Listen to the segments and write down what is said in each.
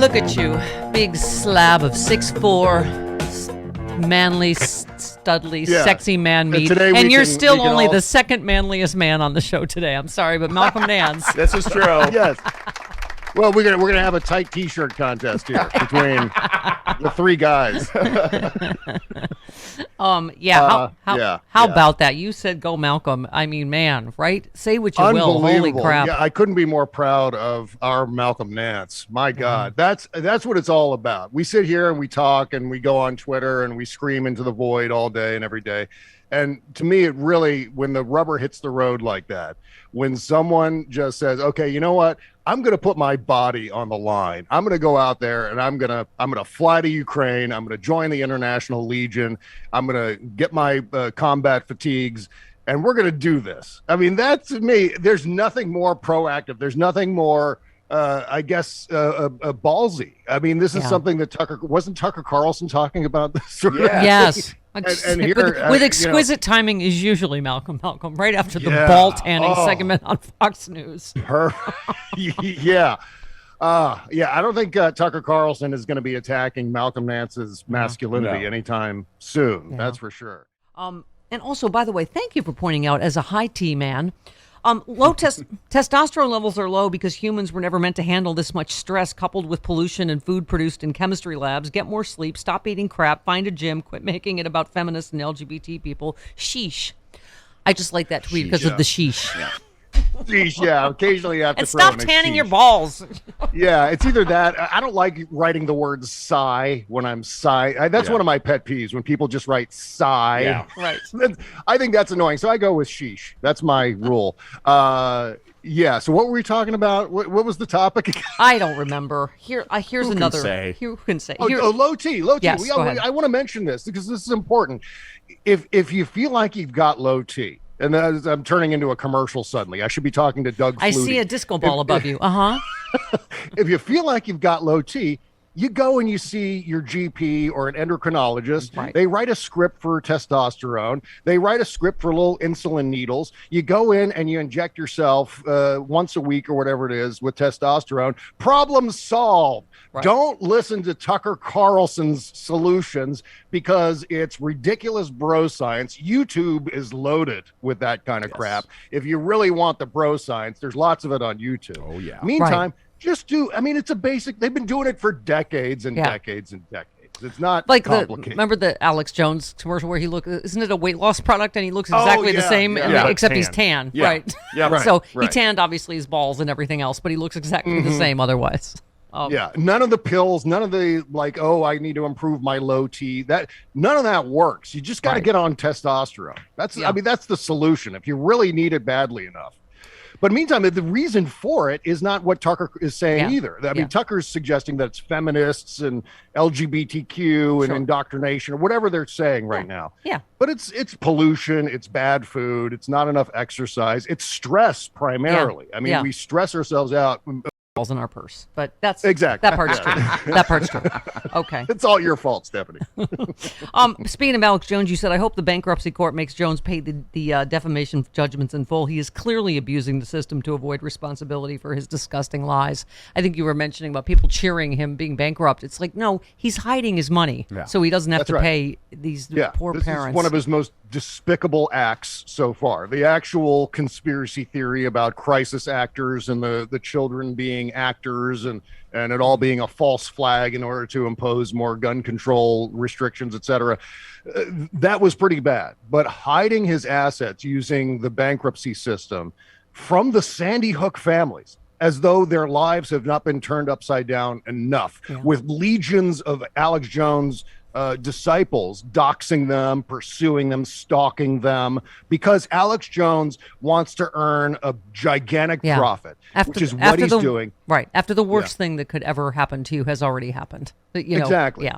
Look at you, big slab of 6'4", manly, studly, sexy man meat. And you're still only the second manliest man on the show today. I'm sorry, but Malcolm Nance. This is true. Yes. Well, we're gonna have a tight T-shirt contest here between the three guys. How about that? You said go Malcolm. I mean, man, right? Say what you will. Holy crap! Yeah, I couldn't be more proud of our Malcolm Nance. My God, that's what it's all about. We sit here and we talk and we go on Twitter and we scream into the void all day and every day. And to me, it really, when the rubber hits the road like that, when someone just says, okay, you know what? I'm going to put my body on the line. I'm going to go out there and I'm going to fly to Ukraine. I'm going to join the International Legion. I'm going to get my combat fatigues and we're going to do this. I mean, that to me, there's nothing more proactive. There's nothing more, ballsy. I mean, this is something that wasn't Tucker Carlson talking about this? Yes. And here, with exquisite timing is usually Malcolm, right after the ball tanning segment on Fox News. Yeah. I don't think Tucker Carlson is going to be attacking Malcolm Nance's masculinity anytime soon. Yeah. That's for sure. And also, by the way, thank you for pointing out, as a high T man, low testosterone levels are low because humans were never meant to handle this much stress, coupled with pollution and food produced in chemistry labs. Get more sleep, stop eating crap, find a gym, quit making it about feminists and LGBT people. Sheesh. I just like that tweet because of the sheesh. Yeah. Sheesh, occasionally you have to and stop tanning your balls. Yeah, it's either that. I don't like writing the word sigh when I'm sigh. That's one of my pet peeves, when people just write sigh. Yeah, right. I think that's annoying. So I go with sheesh. That's my rule. So what were we talking about? What was the topic? I don't remember. Here's another. Who can say? Low T. Yes, go ahead. I want to mention this because this is important. If you feel like you've got low T, and I'm turning into a commercial suddenly. I should be talking to Doug Flutie. I see a disco ball above you. If you feel like you've got low T, you go and you see your GP or an endocrinologist. Right. They write a script for testosterone. They write a script for little insulin needles. You go in and you inject yourself once a week or whatever it is with testosterone. Problem solved. Right. Don't listen to Tucker Carlson's solutions because it's ridiculous bro science. YouTube is loaded with that kind of crap. If you really want the bro science, there's lots of it on YouTube. Oh, yeah. Meantime, it's a basic, they've been doing it for decades and decades and decades. It's not like complicated. Remember the Alex Jones commercial where isn't it a weight loss product and he looks exactly the same except he's tan, right? Yeah, right. So he tanned obviously his balls and everything else, but he looks exactly the same otherwise. None of the pills, none of the I need to improve my low T. None of that works. You just got to get on testosterone. That's the solution if you really need it badly enough. But meantime, the reason for it is not what Tucker is saying either. I mean, Tucker's suggesting that it's feminists and LGBTQ and indoctrination or whatever they're saying right now. Yeah. But it's pollution, it's bad food, it's not enough exercise, it's stress primarily. I mean, we stress ourselves out. Balls in our purse, but that's exactly that part's true. That part's true. Okay, it's all your fault, Stephanie. Speaking of Alex Jones, you said I hope the bankruptcy court makes Jones pay the defamation judgments in full. He is clearly abusing the system to avoid responsibility for his disgusting lies. I think you were mentioning about people cheering him being bankrupt. It's like, no, he's hiding his money, so he doesn't have to pay these poor parents. Is one of his most despicable acts so far. The actual conspiracy theory about crisis actors and the children being actors and it all being a false flag in order to impose more gun control restrictions, etc. That was pretty bad. But hiding his assets using the bankruptcy system from the Sandy Hook families, as though their lives have not been turned upside down enough, with legions of Alex Jones disciples doxing them, pursuing them, stalking them, because Alex Jones wants to earn a gigantic profit, which is what he's doing. Right. After the worst thing that could ever happen to you has already happened. Exactly.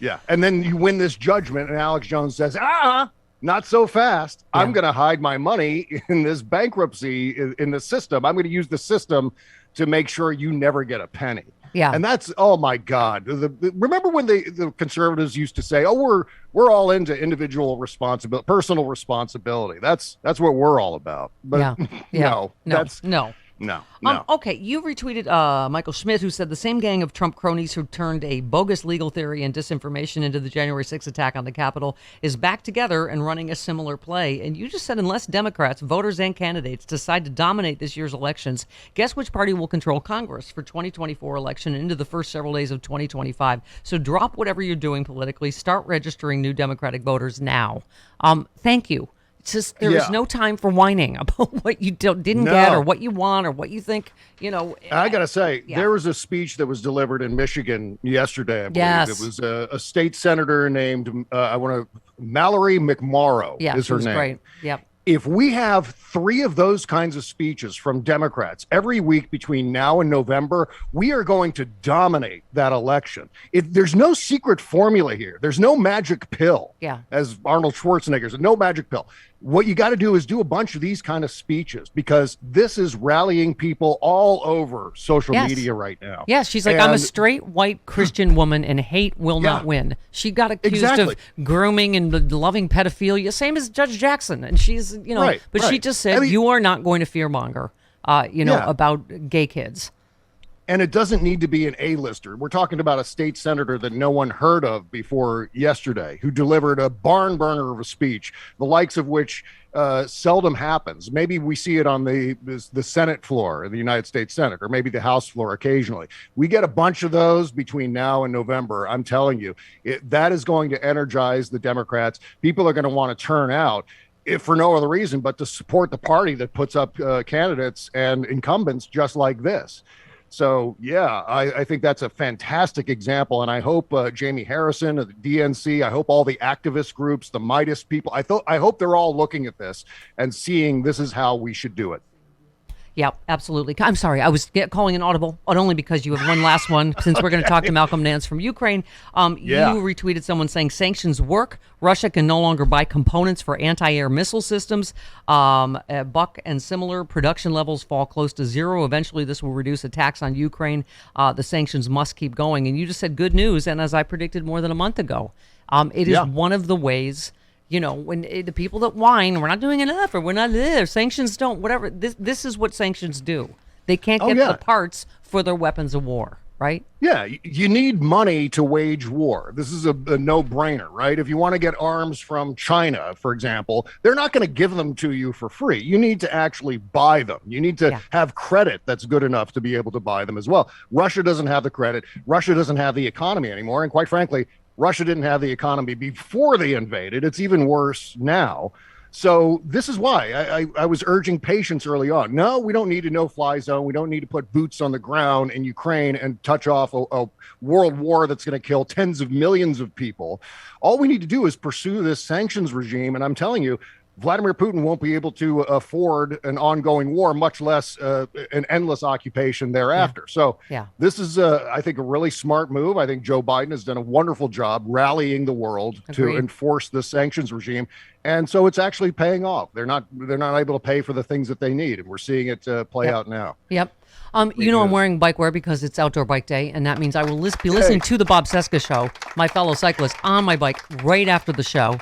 Yeah. And then you win this judgment and Alex Jones says, not so fast. I'm going to hide my money in this bankruptcy in the system. I'm going to use the system to make sure you never get a penny. Yeah. And that's, oh my God. Remember when the conservatives used to say, oh, we're all into individual responsibility, personal responsibility. That's what we're all about. But no. No, no. Okay, you retweeted Michael Schmidt, who said the same gang of Trump cronies who turned a bogus legal theory and disinformation into the January 6th attack on the Capitol is back together and running a similar play. And you just said unless Democrats, voters, and candidates decide to dominate this year's elections, guess which party will control Congress for 2024 election and into the first several days of 2025. So drop whatever you're doing politically. Start registering new Democratic voters now. Thank you. It's just there is no time for whining about what you didn't get or what you want or what you think, I got to say, there was a speech that was delivered in Michigan yesterday, I believe. Yes. It was a state senator named, Mallory McMorrow is her name. Great. Yep. If we have 3 of those kinds of speeches from Democrats every week between now and November, we are going to dominate that election. There's no secret formula here. There's no magic pill. Yeah. As Arnold Schwarzenegger said, no magic pill. What you got to do is do a bunch of these kind of speeches because this is rallying people all over social media right now. Yes, she's like, I'm a straight white Christian woman and hate will not win. She got accused of grooming and loving pedophilia, same as Judge Jackson. And she's, she just said, you are not going to fearmonger, about gay kids. And it doesn't need to be an A-lister. We're talking about a state senator that no one heard of before yesterday, who delivered a barn burner of a speech, the likes of which seldom happens. Maybe we see it on the Senate floor in the United States Senate, or maybe the House floor occasionally. We get a bunch of those between now and November. I'm telling you, that is going to energize the Democrats. People are going to want to turn out, if for no other reason but to support the party that puts up candidates and incumbents just like this. So, I think that's a fantastic example. And I hope Jamie Harrison of the DNC, I hope all the activist groups, the Midas people, I hope they're all looking at this and seeing this is how we should do it. Yeah, absolutely. I'm sorry. I was calling an audible, but only because you have one last one, since we're going to talk to Malcolm Nance from Ukraine. You retweeted someone saying sanctions work. Russia can no longer buy components for anti-air missile systems. Buck and similar production levels fall close to zero. Eventually, this will reduce attacks on Ukraine. The sanctions must keep going. And you just said good news. And as I predicted more than a month ago, it is one of the ways. When the people that whine, we're not doing enough, or we're not there, sanctions don't, whatever. This is what sanctions do. They can't get the parts for their weapons of war, right? Yeah, you need money to wage war. This is a no-brainer, right? If you want to get arms from China, for example, they're not going to give them to you for free. You need to actually buy them. You need to have credit that's good enough to be able to buy them as well. Russia doesn't have the credit. Russia doesn't have the economy anymore. And quite frankly, Russia didn't have the economy before they invaded. It's even worse now. So this is why I was urging patience early on. No, we don't need a no-fly zone. We don't need to put boots on the ground in Ukraine and touch off a world war that's going to kill tens of millions of people. All we need to do is pursue this sanctions regime. And I'm telling you, Vladimir Putin won't be able to afford an ongoing war, much less an endless occupation thereafter. So this is, I think, a really smart move. I think Joe Biden has done a wonderful job rallying the world to enforce the sanctions regime. And so it's actually paying off. They're not able to pay for the things that they need. And we're seeing it play out now. Yep. I'm wearing bike wear because it's outdoor bike day. And that means I will be listening to the Bob Cesca Show, my fellow cyclist, on my bike right after the show.